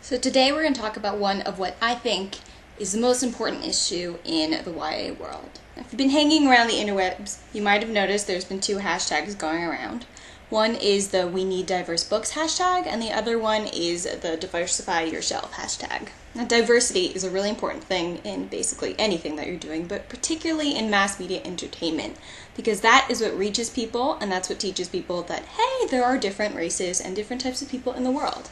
So today we're going to talk about one of what I think is the most important issue in the YA world. If you've been hanging around the interwebs, you might have noticed there's been two hashtags going around. One is the We Need Diverse Books hashtag, and the other one is the Diversify Your Shelf hashtag. Now, diversity is a really important thing in basically anything that you're doing, but particularly in mass media entertainment, because that is what reaches people, and that's what teaches people that, hey, there are different races and different types of people in the world.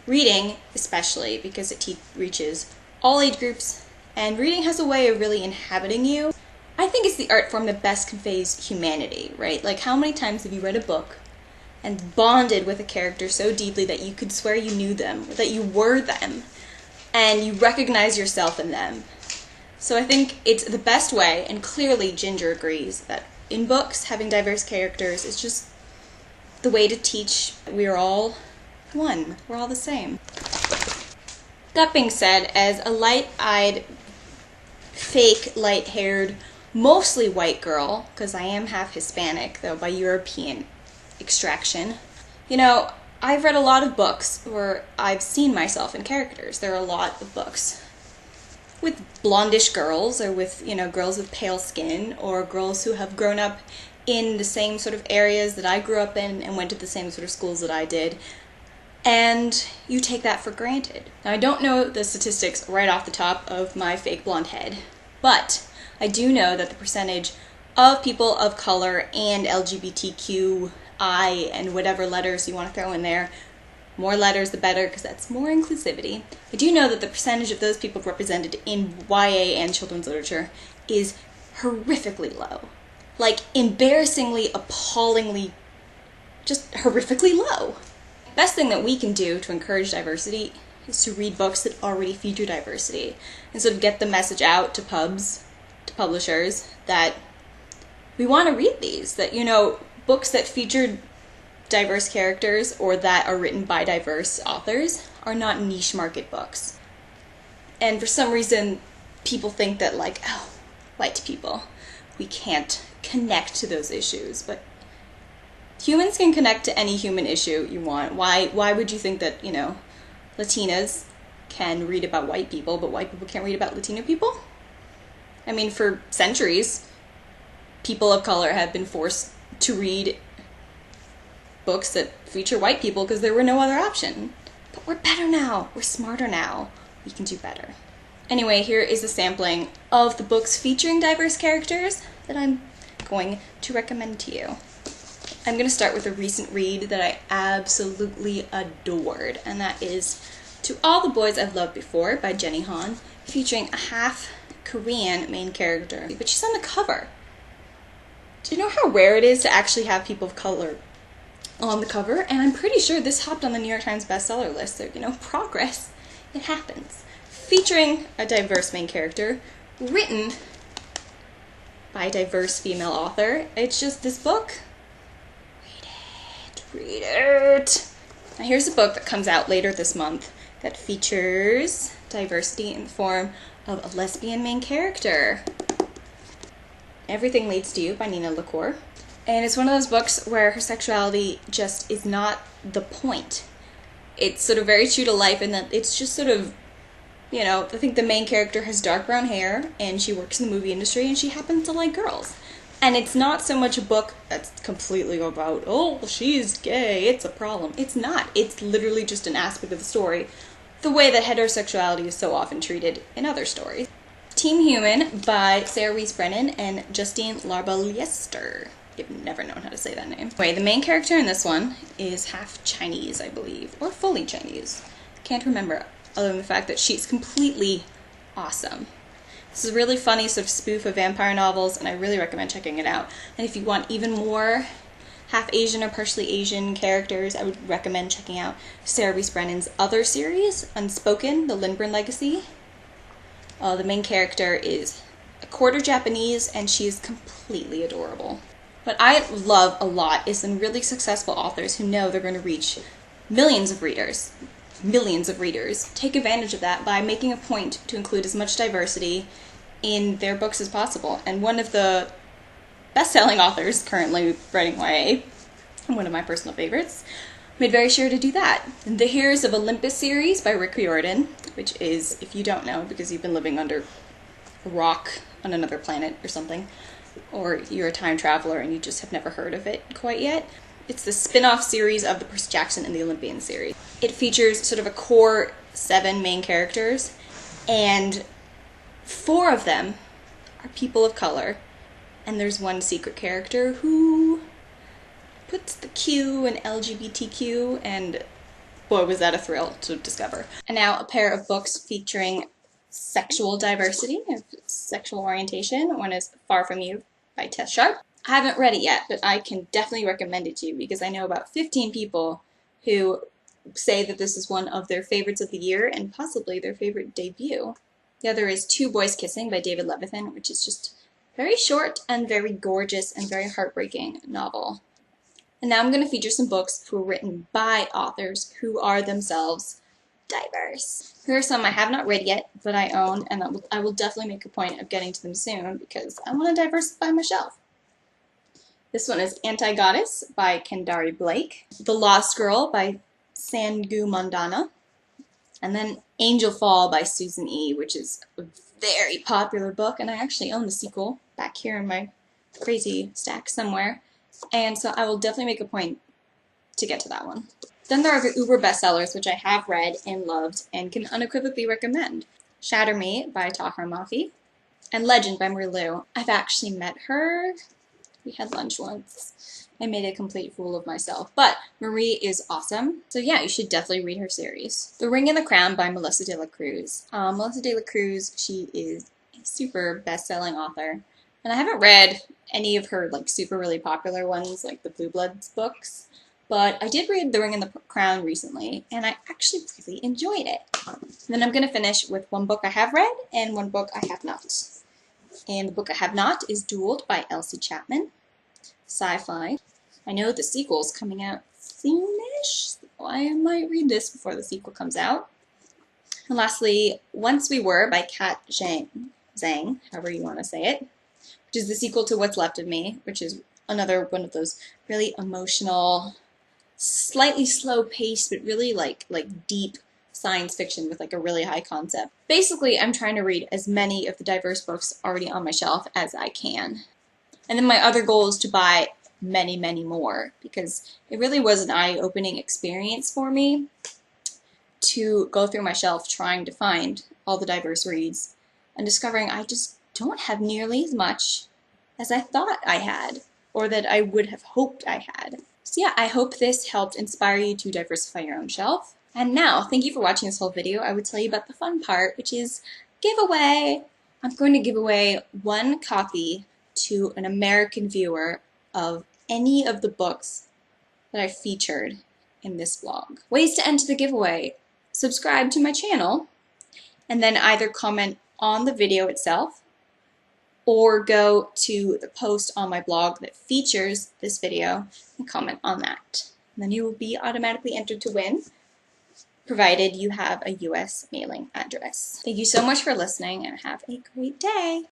Reading, especially, because it reaches all age groups, and reading has a way of really inhabiting you. I think it's the art form that best conveys humanity, right? Like, how many times have you read a book and bonded with a character so deeply that you could swear you knew them, that you were them, and you recognize yourself in them? So I think it's the best way, and clearly Ginger agrees, that in books, having diverse characters is just the way to teach we are all one. We're all the same. That being said, as a light-eyed, fake, light-haired, mostly white girl, because I am half Hispanic, though by European extraction, you know, I've read a lot of books where I've seen myself in characters. There are a lot of books with blondish girls, or with, you know, girls with pale skin, or girls who have grown up in the same sort of areas that I grew up in and went to the same sort of schools that I did. And you take that for granted. Now, I don't know the statistics right off the top of my fake blonde head, but I do know that the percentage of people of color and LGBTQI and whatever letters you want to throw in there, more letters the better, because that's more inclusivity. I do know that the percentage of those people represented in YA and children's literature is horrifically low. Like, embarrassingly, appallingly, just horrifically low. Best thing that we can do to encourage diversity is to read books that already feature diversity, and sort of get the message out to pubs, to publishers, that we want to read these, that, you know, books that feature diverse characters or that are written by diverse authors are not niche market books. And for some reason, people think that, like, oh, white people, we can't connect to those issues, but humans can connect to any human issue you want. Why would you think that, you know, Latinas can read about white people, but white people can't read about Latino people? I mean, for centuries, people of color have been forced to read books that feature white people because there were no other option. But we're better now. We're smarter now. We can do better. Anyway, here is a sampling of the books featuring diverse characters that I'm going to recommend to you. I'm going to start with a recent read that I absolutely adored, and that is To All the Boys I've Loved Before by Jenny Han, featuring a half Korean main character, but she's on the cover. Do you know how rare it is to actually have people of color on the cover? And I'm pretty sure this hopped on the New York Times bestseller list, so, you know, progress. It happens. Featuring a diverse main character, written by a diverse female author. It's just this book. Read it. Now here's a book that comes out later this month that features diversity in the form of a lesbian main character. Everything Leads to You by Nina LaCour. And it's one of those books where her sexuality just is not the point. It's sort of very true to life in that it's just sort of, you know, I think the main character has dark brown hair and she works in the movie industry and she happens to like girls. And it's not so much a book that's completely about, oh, she's gay, it's a problem. It's not. It's literally just an aspect of the story, the way that heterosexuality is so often treated in other stories. Team Human by Sarah Rees Brennan and Justine Larbaliester. I've never known how to say that name. Anyway, the main character in this one is half Chinese, I believe, or fully Chinese. Can't remember, other than the fact that she's completely awesome. This is a really funny sort of spoof of vampire novels, and I really recommend checking it out. And if you want even more half Asian or partially Asian characters, I would recommend checking out Sarah Rees Brennan's other series, Unspoken, The Lindgren Legacy. The main character is a quarter Japanese, and she is completely adorable. What I love a lot is some really successful authors who know they're going to reach millions of readers. Take advantage of that by making a point to include as much diversity in their books as possible. And one of the best-selling authors currently writing YA, one of my personal favorites, made very sure to do that. The Heroes of Olympus series by Rick Riordan, which is, if you don't know, because you've been living under a rock on another planet or something, or you're a time traveler and you just have never heard of it quite yet, it's the spin-off series of the Percy Jackson and the Olympian series. It features sort of a core 7 main characters, and 4 of them are people of color, and there's one secret character who puts the Q in LGBTQ, and boy was that a thrill to discover. And now a pair of books featuring sexual diversity and sexual orientation. One is Far From You by Tess Sharp. I haven't read it yet, but I can definitely recommend it to you because I know about 15 people who say that this is one of their favorites of the year and possibly their favorite debut. The other is Two Boys Kissing by David Levithan, which is just very short and very gorgeous and very heartbreaking novel. And now I'm going to feature some books who are written by authors who are themselves diverse. Here are some I have not read yet, but I own, and I will definitely make a point of getting to them soon because I want to diversify my shelf. This one is Anti-Goddess by Kendari Blake, The Lost Girl by Sangu Mandana, and then Angel Fall by Susan E., which is a very popular book, and I actually own the sequel back here in my crazy stack somewhere, and so I will definitely make a point to get to that one. Then there are the uber bestsellers, which I have read and loved and can unequivocally recommend. Shatter Me by Tahar Mafi, and Legend by Marie Lu. I've actually met her. We had lunch once. I made a complete fool of myself, but Marie is awesome. So yeah, you should definitely read her series. The Ring and the Crown by Melissa de la Cruz. Melissa de la Cruz, she is a super best-selling author, and I haven't read any of her like super really popular ones like the Blue Bloods books, but I did read The Ring and the Crown recently, and I actually really enjoyed it. And then I'm going to finish with one book I have read and one book I have not. And the book I have not is Dueled by Elsie Chapman. Sci-fi. I know the sequel's coming out soonish, so I might read this before the sequel comes out. And lastly, Once We Were by Kat Zhang, however you want to say it, which is the sequel to What's Left of Me, which is another one of those really emotional, slightly slow-paced, but really like deep science fiction with like a really high concept. Basically, I'm trying to read as many of the diverse books already on my shelf as I can. And then my other goal is to buy many, many more because it really was an eye-opening experience for me to go through my shelf trying to find all the diverse reads and discovering I just don't have nearly as much as I thought I had or that I would have hoped I had. So yeah, I hope this helped inspire you to diversify your own shelf. And now, thank you for watching this whole video. I would tell you about the fun part, which is giveaway. I'm going to give away one copy to an American viewer of any of the books that I featured in this vlog. Ways to enter the giveaway: subscribe to my channel and then either comment on the video itself or go to the post on my blog that features this video and comment on that. And then you will be automatically entered to win, provided you have a US mailing address. Thank you so much for listening and have a great day.